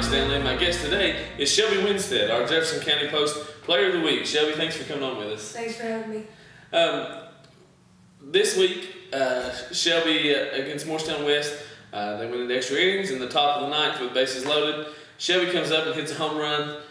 Stanley. My guest today is Shelby Winstead, our Jefferson County Post Player of the Week. Shelby, thanks for coming on with us. Thanks for having me. This week, Shelby against Morristown West, they went into extra innings in the top of the ninth with bases loaded. Shelby comes up and hits a home run.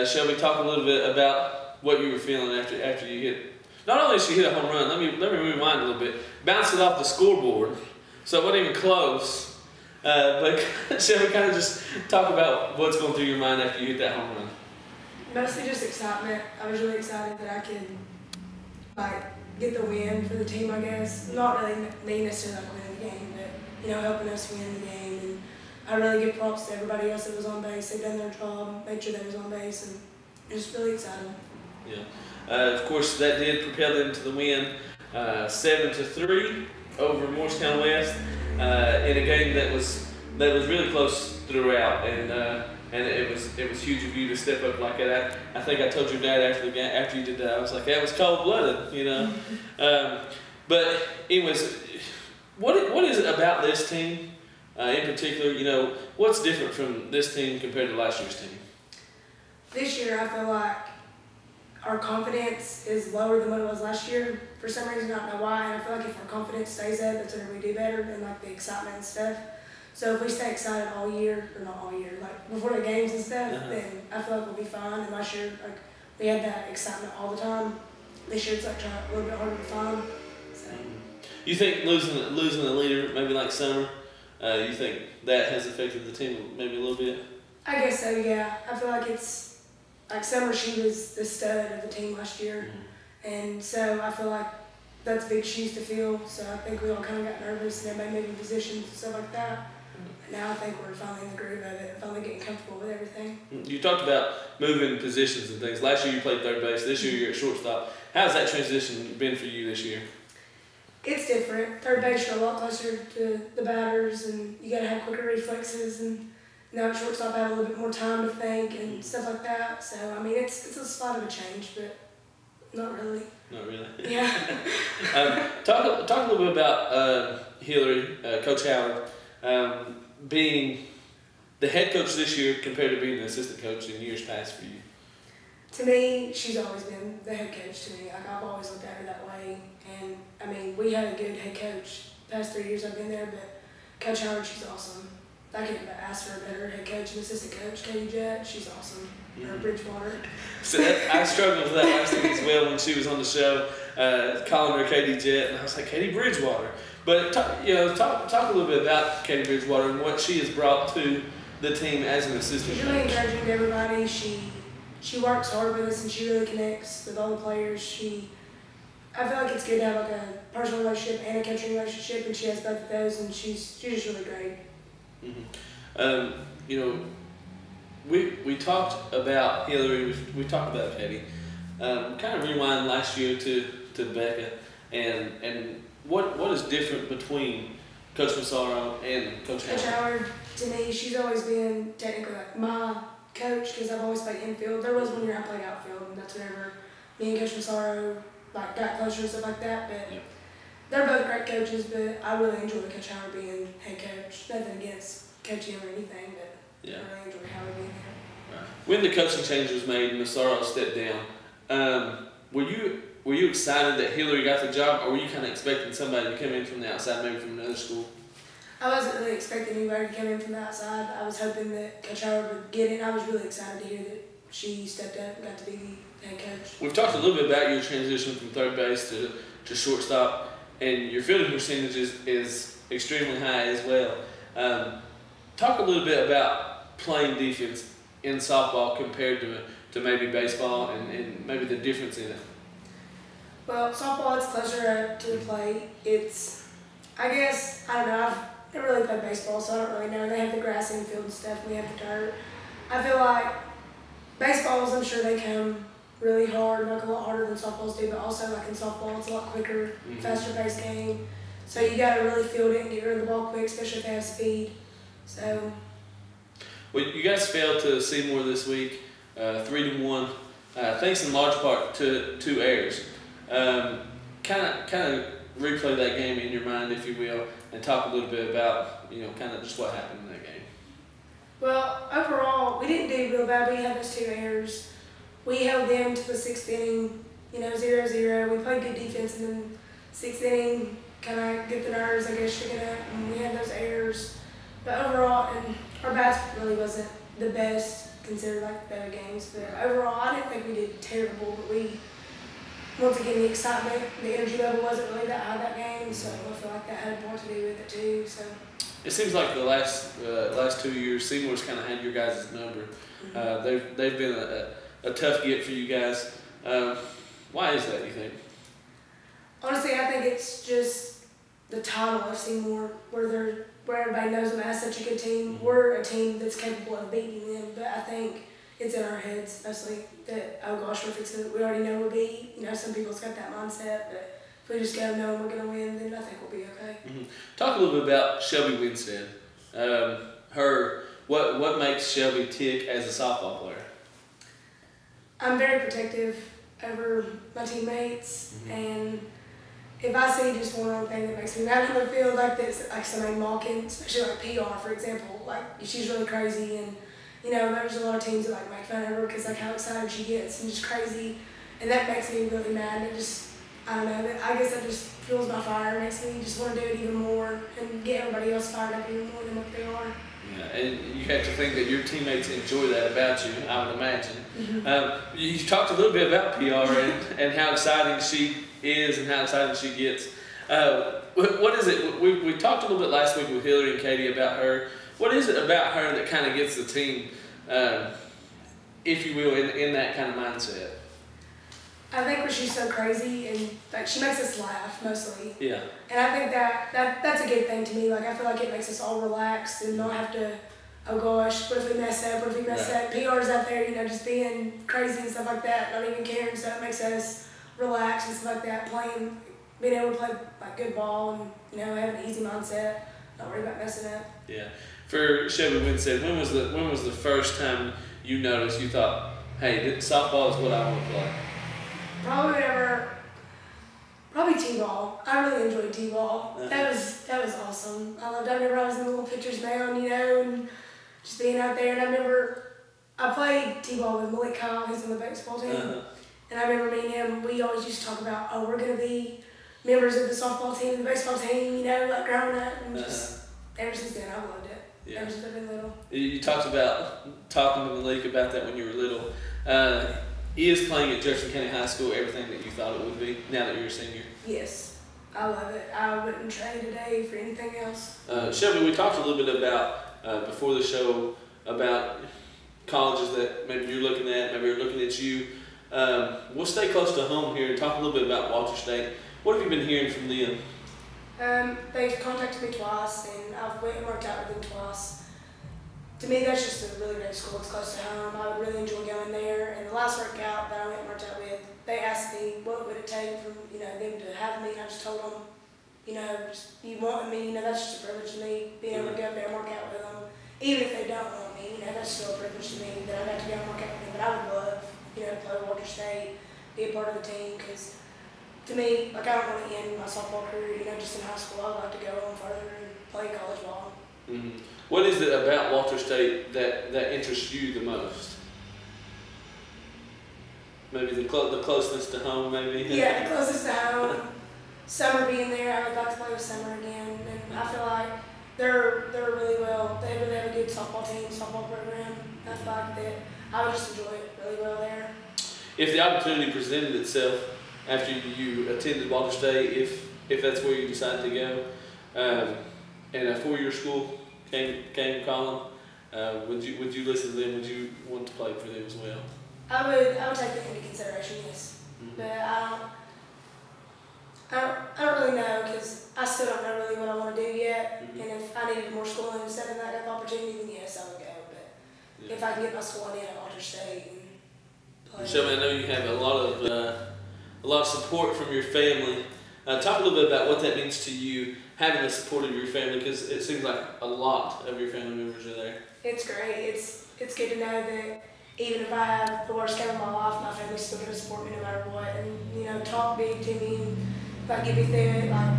Shelby, talk a little bit about what you were feeling after you hit. Not only did she hit a home run, let me rewind a little bit. Bounced it off the scoreboard, so it wasn't even close. But Shelby, kind of just talk about what's going through your mind after you hit that home run. Mostly just excitement. I was really excited that I could get the win for the team, I guess. Not really me necessarily winning the game, but helping us win the game. And I really give props to everybody else that was on base. They've done their job, made sure they was on base, and just really excited. Yeah. Of course, that did propel them to the win, 7-3 over Morristown West, in a game that was really close throughout, and it was huge of you to step up like that. I think I told your dad after the game, after you did that, I was like, that was cold-blooded, But anyways, what is it about this team in particular? What's different from this team compared to last year's team? This year, I feel like our confidence is lower than what it was last year. For some reason, I don't know why, and I feel like if our confidence stays up, that's whenever we do better, and the excitement and stuff. So if we stay excited all year, or not all year, before the games and stuff, then I feel like we'll be fine. And last year, we had that excitement all the time. This year, it's trying a little bit harder to find. So. You think losing a leader, maybe like Summer, you think that has affected the team maybe a little bit? I guess so, yeah. I feel like it's Summer, she was the stud of the team last year, and so I feel like that's big shoes to fill. So I think we all kind of got nervous and everybody moving positions and stuff like that. And now I think we're finally in the groove of it and finally getting comfortable with everything. You talked about moving positions and things. Last year you played third base. This year you're at shortstop. How's that transition been for you this year? It's different. Third base, you're a lot closer to the batters, and you got to have quicker reflexes. And now at shortstop, I have a little bit more time to think and stuff like that. So, I mean, it's a spot of a change, but not really. Not really? Yeah. Talk a little bit about Hillary, Coach Howard, being the head coach this year compared to being the assistant coach in years past for you. To me, she's always been the head coach to me. I've always looked at her that way. And, I mean, we had a good head coach the past 3 years I've been there, but Coach Howard, she's awesome. I couldn't ask for a better head coach and assistant coach. Katie Jett, she's awesome. Or Bridgewater. So I struggled with that last week as well when she was on the show, calling her Katie Jett, and I was like, Katie Bridgewater. But talk a little bit about Katie Bridgewater and what she has brought to the team as an assistant coach. She's really encouraging to everybody. She works hard with us and she really connects with all the players. I feel like it's good to have a personal relationship and a coaching relationship, and she has both of those, and she's just really great. We talked about Hillary, we talked about Katie. Kind of rewind last year to Becca, and what is different between Coach Massaro and Coach Howard? Coach Howard, to me, she's always been technically my coach because I've always played infield. There was one year I played outfield, and that's whenever me and Coach Massaro got closer and stuff like that. But they're both great coaches, but I really enjoy Coach Howard being head coach. Nothing against coaching him or anything, but I really enjoy Howard being there. Right. When the coaching change was made and Massaro stepped down, were you excited that Hillary got the job, or were you kind of expecting somebody to come in from the outside, maybe from another school? I wasn't really expecting anybody to come in from the outside. I was hoping that Coach Howard would get it. I was really excited to hear that she stepped up and got to be the head coach. We've talked a little bit about your transition from third base to shortstop, and your fielding percentage is extremely high as well. Talk a little bit about playing defense in softball compared to maybe baseball and maybe the difference in it. Well, softball, it's closer to the plate. I don't know, I've never really played baseball, so I don't really know. They have the grass infield and stuff, we have the dirt. I feel like baseballs, I'm sure they come really hard, a lot harder than softballs do, but also in softball, it's a lot quicker, faster paced game. So you got to really field it and get rid of the ball quick, especially if they have speed. So. Well, you guys failed to Seymour this week, 3-1, thanks in large part to 2 errors. Kind of replay that game in your mind, if you will, and talk a little bit about kind of just what happened in that game. Well, overall, we didn't do real bad. We had those 2 errors. We held them to the 6th inning, 0-0. We played good defense, and then 6th inning kind of get the nerves, I guess you're gonna. And we had those errors, but overall, and our bats really wasn't the best considered like better games. But overall, I didn't think we did terrible. But we, once again, the excitement, the energy level wasn't really that high that game, so I feel like that had more to do with it too. So. It seems like the last 2 years, Seymour's kind of had your guys' number. They've been a tough get for you guys. Why is that, do you think? Honestly, I think it's just the title of Seymour, where everybody knows them as such a good team. We're a team that's capable of beating them, but I think it's in our heads mostly that, oh gosh, we're fixing it. We already know we'll be. Some people's got that mindset, but if we just go knowing we're going to win, then I think we'll be okay. Talk a little bit about Shelby Winstead. What makes Shelby tick as a softball player? I'm very protective over my teammates, and if I see just one wrong thing that makes me mad on the field like this, like somebody mocking, especially like PR, for example, like she's really crazy, and there's a lot of teams that like make fun of her because like how excited she gets and just crazy, and that makes me really mad. It just, I don't know, I guess that just fuels my fire, makes me just want to do it even more and get everybody else fired up even more than what they are. Yeah, and you have to think that your teammates enjoy that about you, I would imagine. You talked a little bit about PR and how exciting she is and how exciting she gets. What is it? We talked a little bit last week with Hillary and Katie about her. What is it about her that kind of gets the team, if you will, in that kind of mindset? I think when she's so crazy and like she makes us laugh mostly. Yeah. And I think that's a good thing to me. Like I feel like it makes us all relax and not have to, oh gosh, what if we mess up? What if we mess up? PR's out there, just being crazy and stuff like that, not even caring. So it makes us relax and stuff like that. Being able to play like good ball and have an easy mindset, not worry about messing up. Yeah. For Shelby Winstead, when was the first time you noticed you thought, hey, softball is what I want to play? Probably T-ball. I really enjoyed T-ball. That was awesome. I remember I was in the little pitcher's mound, and just being out there. And I remember I played T-ball with Malik Kyle, who's on the baseball team. And I remember me and him, we always used to talk about, oh, we're going to be members of the softball team and the baseball team, like growing up. And just ever since then, I've loved it. Yeah. Ever since I've been little. You talked about talking to Malik about that when you were little. Is playing at Jefferson County High School everything that you thought it would be now that you're a senior? Yes, I love it. I wouldn't trade today for anything else. Shelby, we talked a little bit about, before the show, about colleges that maybe you're looking at, maybe you're looking at you. We'll stay close to home here and talk a little bit about Walter State. What have you been hearing from them? They've contacted me twice, and I've went and worked out with them twice. To me, that's just a really great school. It's close to home. I would really enjoy going there. And the last workout that I went and worked out with, they asked me what would it take from them to have me, and I just told them, you want me, that's just a privilege to me, being able to go up there and work out with them. Even if they don't want me, that's still a privilege to me that I got to go and work out with them. But I would love, to play Walter State, be a part of the team, because to me, I don't want to end my softball career, just in high school. I would like to go on further and play college ball. What is it about Walter State that interests you the most? Maybe the closeness to home, maybe? Yeah, the closest to home. Summer being there, I would like to play with Summer again. And I feel like they're really well. They really have a good softball team, softball program. I feel like that I would just enjoy it really well there. If the opportunity presented itself after you attended Walter State, if that's where you decided to go, and a 4-year school came calling, would you listen to them? Would you want to play for them as well? I would take that into consideration, yes. But I don't really know, because I still don't know really what I want to do yet. And if I needed more schooling instead of that, I got the opportunity, then yes, I would go. But if I can get my schooling in at Walter State and play. Shelby, I know you have a lot of support from your family. Talk a little bit about what that means to you, having the support of your family, because it seems like a lot of your family members are there. It's great. It's good to know that even if I have the worst game of my life, my family's still going to support me no matter what, and talk big to me and get me through it. Like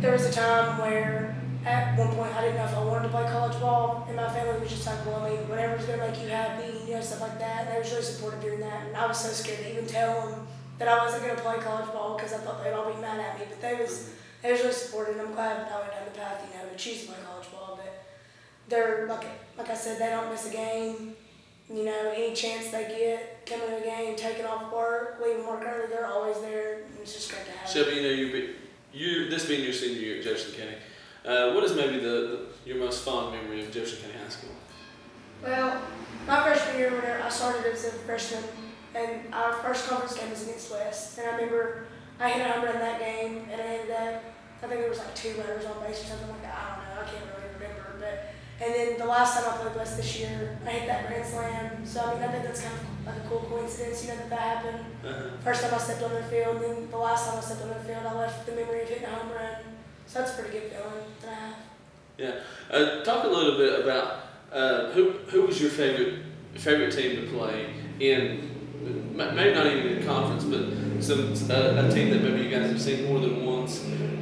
there was a time where at one point I didn't know if I wanted to play college ball, and my family was just like, well, I mean, whatever's going to make you happy, stuff like that. And they was really supportive during that. And I was so scared to even tell them that I wasn't going to play college ball because I thought they'd all be mad at me. But they was really supportive, and I'm glad I went down the path, to choose to play college ball. But they're, like I said, they don't miss a game. Any chance they get, coming to a game, taking off work, leaving work early, they're always there. And it's just great to have Shelby, this being your senior year at Jefferson County, what is maybe your most fond memory of Jefferson County High School? Well, my freshman year, when I started as a freshman, and our first conference game was against West, and I remember I hit a home run that game, and I ended up, I think there was like 2 runners on base or something like that. I don't know, I can't really remember. And then the last time I played West this year, I hit that grand slam. So I think that's kind of like a cool coincidence, that happened. First time I stepped on their field, and then the last time I stepped on their field, I left the memory of hitting a home run. So that's a pretty good feeling that I have. Yeah. Talk a little bit about who was your favorite team to play in, maybe not even in conference, but a team that maybe you guys have seen more than once in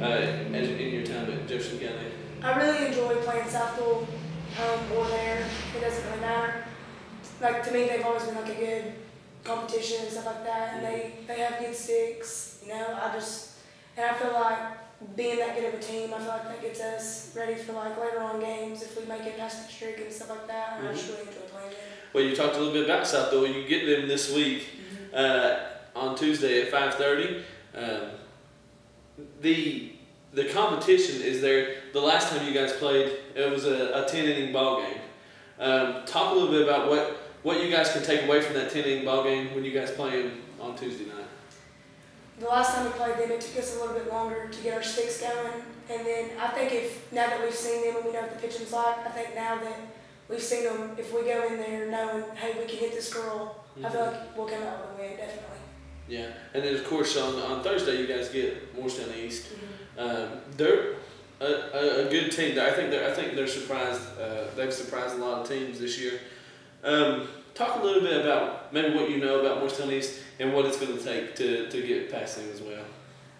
your time at Jefferson County. I really enjoy playing Southfield, home or there. It doesn't really matter. Like, to me, they've always been like a good competition and stuff like that, and they have good sticks. And I feel like being that good of a team, I feel like that gets us ready for like later on games if we make it past the streak and stuff like that. And I just really enjoy playing them. Well, you talked a little bit about Southfield. You get them this week on Tuesday at 5:30. The competition is there. The last time you guys played, it was a 10-inning ball game. Talk a little bit about what you guys can take away from that 10-inning ball game when you guys play them on Tuesday night. The last time we played them, it took us a little bit longer to get our sticks going. And then I think now that we've seen them and we know what the pitching's like, I think now that we've seen them, if we go in there knowing, hey, we can hit this girl, I feel like we'll come out with a win, definitely. Yeah, and then of course on Thursday you guys get Morristown East. They're a good team. I think they're surprised. They've surprised a lot of teams this year. Talk a little bit about maybe what you know about Morristown East and what it's going to take to get past them as well.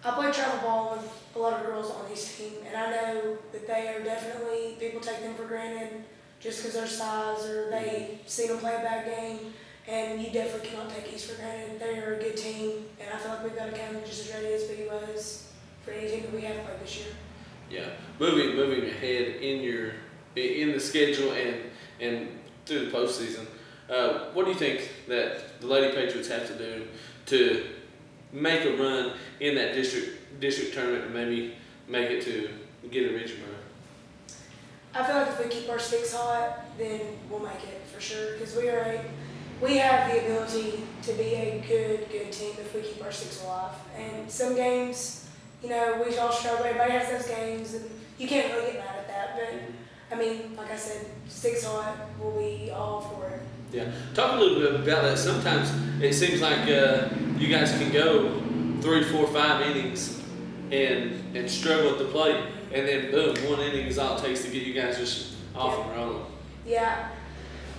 I play travel ball with a lot of girls on East team, and I know that they are definitely, people take them for granted just because their size or they see them play a bad game. And you definitely cannot take East for granted. They are a good team, and I feel like we've got to come just as ready as we was for any team that we have played this year. Yeah, moving ahead in the schedule and through the postseason, what do you think that the Lady Patriots have to do to make a run in that district tournament and maybe make it to get a region run? I feel like if we keep our sticks hot, then we'll make it for sure. Because we have the ability to be a good team if we keep our sticks alive. And some games, we all struggle. Everybody has those games, and you can't really get mad at that. But, like I said, sticks hot, we'll be all for it. Yeah. Talk a little bit about that. Sometimes it seems like you guys can go 3, 4, 5 innings and struggle at the plate, and then boom, 1 inning is all it takes to get you guys just off and rolling. Yeah.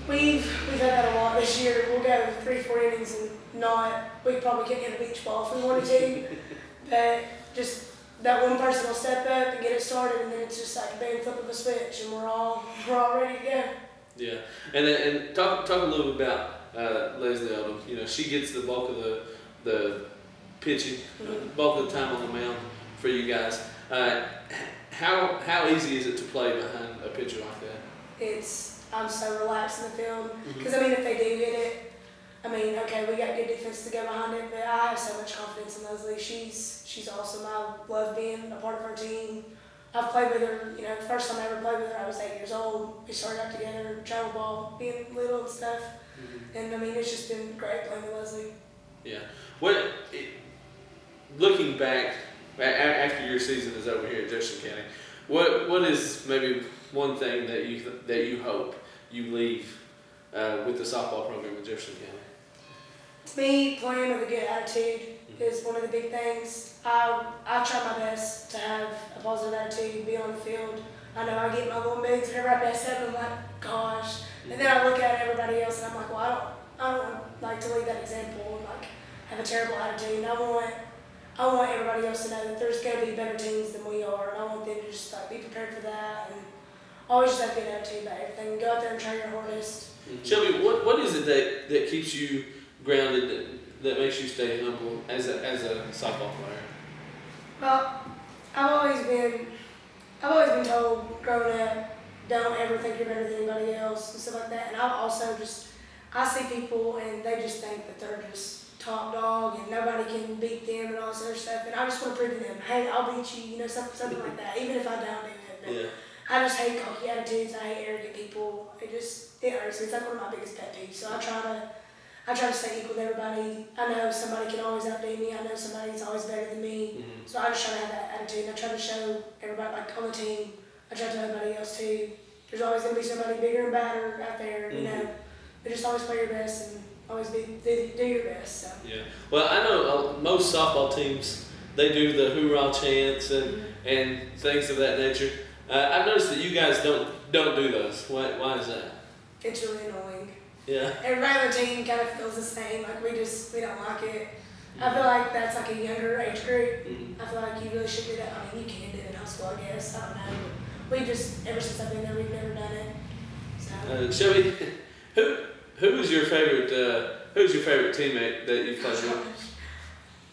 We've had that a lot this year. We'll go 3, 4 innings and we probably can't hit a beach ball if we wanted to. But just that one person will step up and get it started, and then it's just like a bang flip of a switch, and we're all ready to go. Yeah, and talk a little bit about Leslie Odom. She gets the bulk of the pitching, bulk of the time on the mound for you guys. How easy is it to play behind a pitcher like that? I'm so relaxed in the field because if they do hit it, okay, we got good defense to go behind it, but I have so much confidence in Leslie. She's awesome. I love being a part of her team. I've played with her. The first time I ever played with her, I was 8 years old. We started out together, travel ball, being little and stuff, and it's just been great playing with Leslie. Yeah. Looking back after your season is over here at Jefferson County, what is maybe one thing that you hope you leave with the softball program at Jefferson County? To me, playing with a good attitude is one of the big things. I try my best to have a positive attitude, be on the field. I know I get my little moods whenever I mess up, and I'm like, gosh. And then I look at everybody else, and I'm like, well, I don't like to lead that example and have a terrible attitude. And I want everybody else to know that there's going to be better teams than we are, and I want them to just be prepared for that. And always just have to get an attitude about everything. Go out there and try your hardest. Shelby, what is it that keeps you grounded, that makes you stay humble as a softball player? Well, I've always been told growing up, don't ever think you're better than anybody else and stuff like that. And I've also I see people and they just think that they're just top dog and nobody can beat them and all this other stuff. And I just want to prove to them, hey, I'll beat you, you know, something like that, even if I don't do it. But Yeah. I just hate cocky attitudes. I hate arrogant people. It hurts me. It's like one of my biggest pet peeves. So I try to stay equal to everybody. I know somebody can always outdo me. I know somebody's always better than me. So I just try to have that attitude. I try to show everybody, like on the team, I try to tell everybody else too. There's always going to be somebody bigger and badder out there, you know. But just always play your best and always do your best. So. Yeah. Well, I know most softball teams, they do the hoorah chants and things of that nature. I've noticed that you guys don't do those. Why is that? It's really annoying. Yeah. Everybody on the team kind of feels the same. Like we don't like it. I feel like that's like a younger age group. I feel like you really should do that. I mean, you can do it in high school, I guess. I don't know. But ever since I've been there, we've never done it. So. Shelby, who's your favorite teammate that you've played with?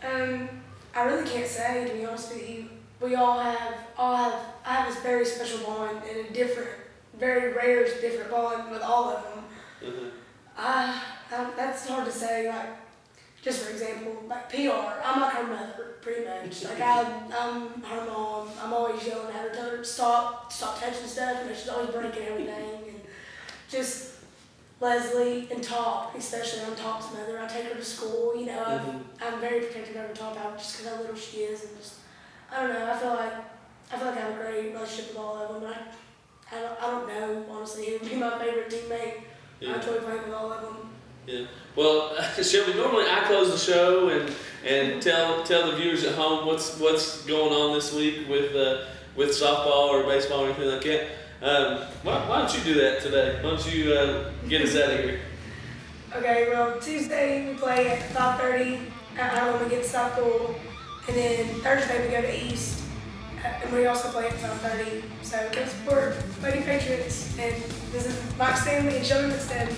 I really can't say, to be honest with you. I have this very special bond and a different, very rare, different bond with all of them. That's hard to say. Like, just for example, like PR, I'm like her mother, pretty much. Like I'm her mom. I'm always yelling at her, telling her to stop touching stuff, and she's always breaking everything. And just Leslie and Top, especially I'm Top's mother. I take her to school. You know, I'm very protective over Top out just because how little she is, and just I don't know. I feel like I have a great relationship with all of them. But I don't know honestly who would be my favorite teammate. I enjoy playing with all of them. Yeah. Well, Shelby, normally I close the show and tell the viewers at home what's going on this week with softball or baseball or anything like that. Why don't you do that today? Why don't you get us out of here? Okay. Well, Tuesday we play at 5:30 at home against South Pool, and then Thursday we go to East, and we also play at 5:30. So go support Lady Patriots, and this is Stanley and Shelby Winstead.